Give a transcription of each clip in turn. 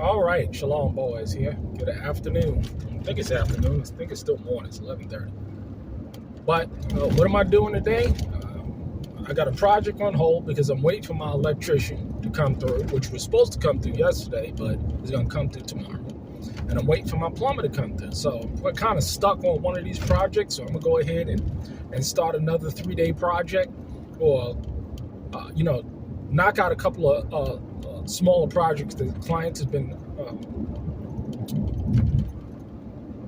All right, Shalom Boys here. Good afternoon. I think it's afternoon. I think it's still morning. It's 11:30. But what am I doing today? I got a project on hold because I'm waiting for my electrician to come through, which was supposed to come through yesterday, but it's going to come through tomorrow. And I'm waiting for my plumber to come through. So we're kind of stuck on one of these projects. So I'm going to go ahead and start another 3-day project, or knock out a couple of smaller projects that clients have been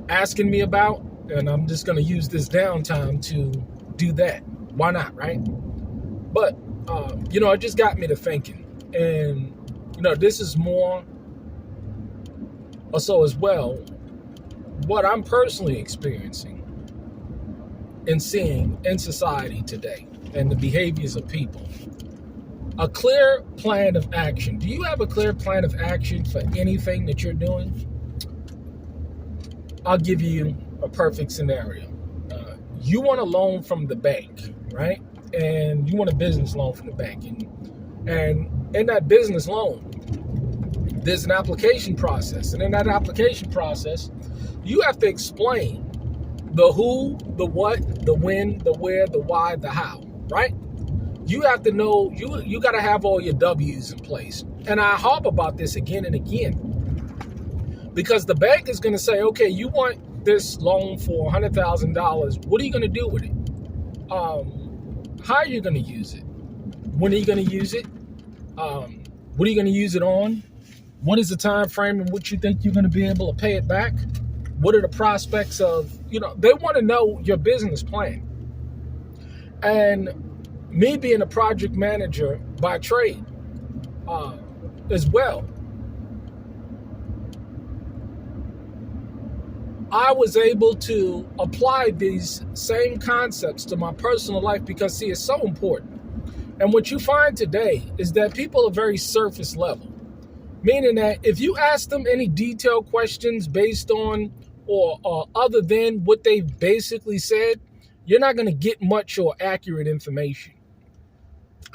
asking me about, and I'm just going to use this downtime to do that. Why not, right? But it just got me to thinking, and this is more or so as well what I'm personally experiencing and seeing in society today and the behaviors of people. A clear plan of action. Do you have a clear plan of action for anything that you're doing? I'll give you a perfect scenario. You want a loan from the bank, right? And you want a business loan from the bank. And in that business loan, there's an application process. And in that application process, you have to explain the who, the what, the when, the where, the why, the how, right? You have to know, you got to have all your W's in place. And I harp about this again and again, because the bank is going to say, okay, you want this loan for $100,000. What are you going to do with it? How are you going to use it? When are you going to use it? What are you going to use it on? What is the time frame in which you think you're going to be able to pay it back? What are the prospects of, they want to know your business plan. And me being a project manager by trade as well, I was able to apply these same concepts to my personal life because, see, it's so important. And what you find today is that people are very surface level, meaning that if you ask them any detailed questions based on or other than what they've basically said, you're not going to get much or accurate information.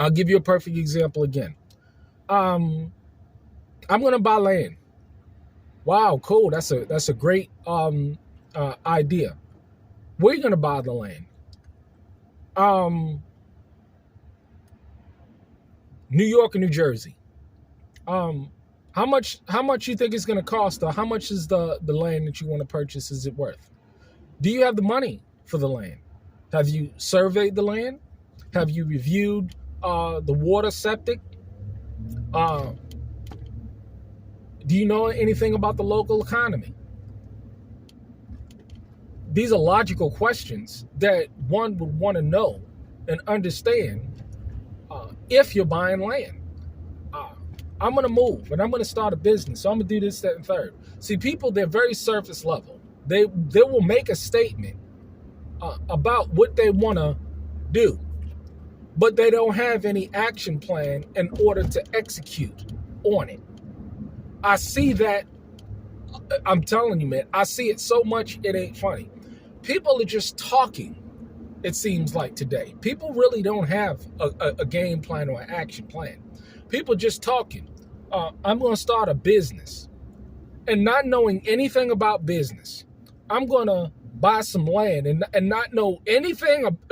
I'll give you a perfect example again. I'm going to buy land. Wow, cool. That's a great idea. Where are you going to buy the land? New York or New Jersey? How much you think it's going to cost, or how much is the land that you want to purchase, is it worth? Do you have the money for the land? Have you surveyed the land? Have you reviewed the water, septic? Do you know anything about the local economy? These are logical questions that one would want to know and understand if you're buying land. I'm going to move and I'm going to start a business. So I'm going to do this, that, and third. See, people, they're very surface level. They will make a statement about what they want to do, but they don't have any action plan in order to execute on it. I see that. I'm telling you, man, I see it so much, it ain't funny. People are just talking, it seems like today. People really don't have a game plan or an action plan. People just talking. I'm going to start a business, and not knowing anything about business. I'm going to buy some land and not know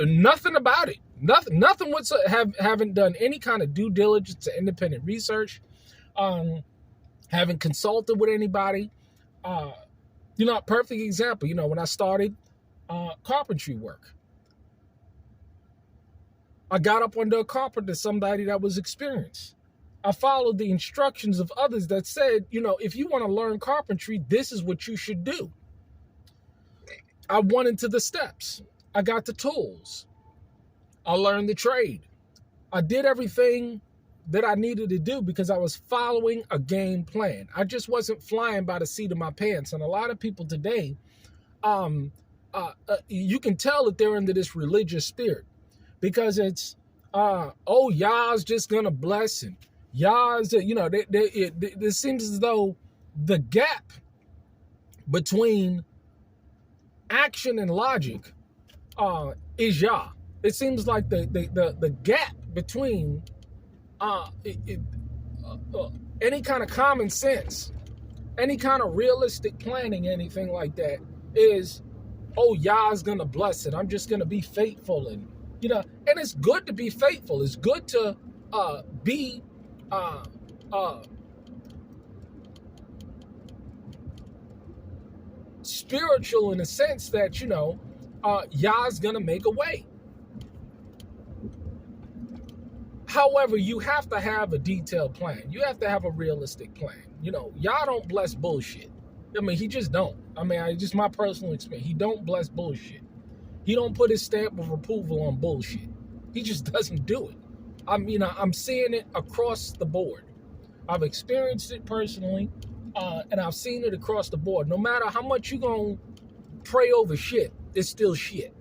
nothing about it. Nothing whatsoever. Haven't done any kind of due diligence or independent research. Haven't consulted with anybody. A perfect example, when I started carpentry work, I got up under a carpenter, somebody that was experienced. I followed the instructions of others that said, if you want to learn carpentry, this is what you should do. I went into the steps. I got the tools. I learned the trade. I did everything that I needed to do because I was following a game plan. I just wasn't flying by the seat of my pants. And a lot of people today, you can tell that they're into this religious spirit because it's, Yah's just going to bless him. Yah's, it seems as though the gap between action and logic is Yah. It seems like the gap between any kind of common sense Any kind of realistic planning, anything like that, is, oh, Yah's gonna bless it. I'm just gonna be faithful, and and it's good to be faithful. It's good to be uh, uh, spiritual in the sense that Yah's gonna make a way. However, you have to have a detailed plan. You have to have a realistic plan. Yah don't bless bullshit. I mean, he just don't. I mean, just my personal experience. He don't bless bullshit. He don't put his stamp of approval on bullshit. He just doesn't do it. I'm seeing it across the board. I've experienced it personally, and I've seen it across the board. No matter how much you're going to pray over shit, it's still shit.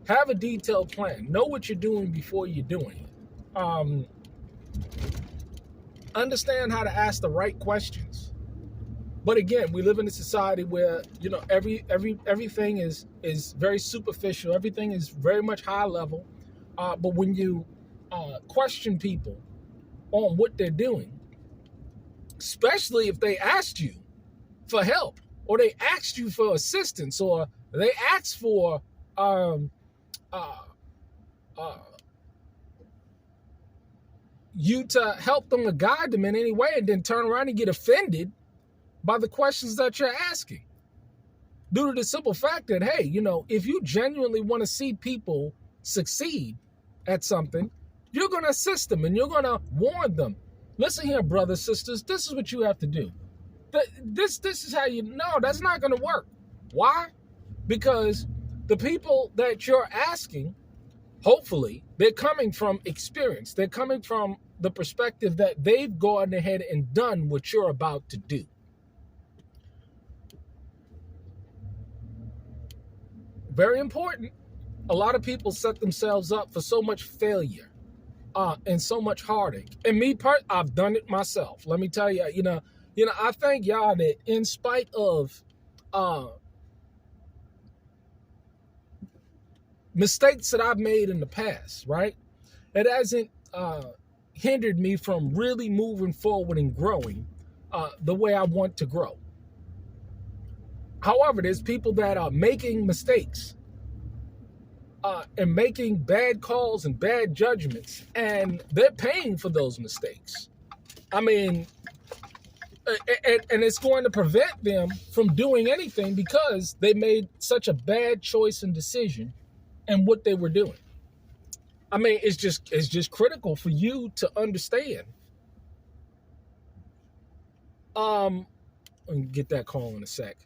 Have a detailed plan. Know what you're doing before you're doing it. Understand how to ask the right questions. But again, we live in a society where everything is very superficial. Everything is very much high level. But when you question people on what they're doing, especially if they asked you for help, or they asked you for assistance, or they asked for you to help them or guide them in any way, and then turn around and get offended by the questions that you're asking, due to the simple fact that, hey, if you genuinely want to see people succeed at something, you're going to assist them and you're going to warn them. Listen here, brothers, sisters, this is what you have to do. This is how that's not going to work. Why? Because the people that you're asking, hopefully, they're coming from experience. They're coming from the perspective that they've gone ahead and done what you're about to do. Very important. A lot of people set themselves up for so much failure and so much heartache. And I've done it myself. Let me tell you, I thank y'all that in spite of mistakes that I've made in the past, right? It hasn't hindered me from really moving forward and growing the way I want to grow. However, there's people that are making mistakes and making bad calls and bad judgments, and they're paying for those mistakes. I mean, and it's going to prevent them from doing anything because they made such a bad choice and decision in what they were doing. I mean, it's just critical for you to understand. I'll get that call in a sec.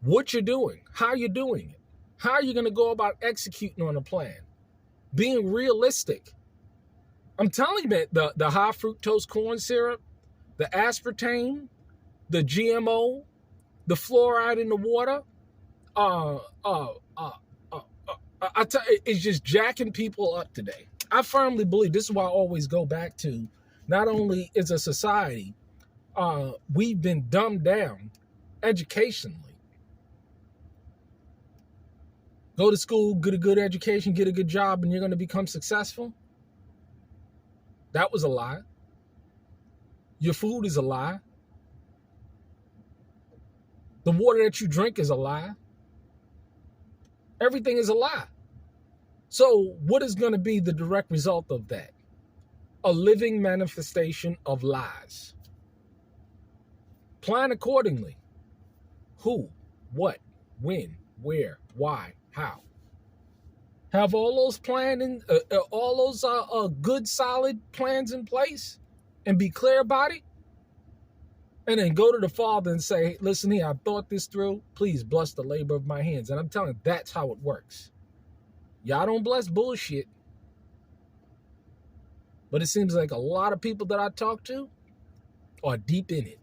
What you're doing, how you're doing it, how are you going to go about executing on a plan, being realistic. I'm telling you, man, the high fructose corn syrup, the aspartame, the GMO, the fluoride in the water, I tell you, it's just jacking people up today. I firmly believe this is why I always go back to, not only is a society, we've been dumbed down educationally. Go to school, get a good education, get a good job, and you're going to become successful. That was a lie. Your food is a lie. The water that you drink is a lie. Everything is a lie. So what is going to be the direct result of that? A living manifestation of lies. Plan accordingly. Who, what, when, where, why, how. Have all those planning, all those good, solid plans in place, and be clear about it. And then go to the Father and say, hey, listen here, I thought this through. Please bless the labor of my hands. And I'm telling you, that's how it works. Y'all don't bless bullshit. But it seems like a lot of people that I talk to are deep in it.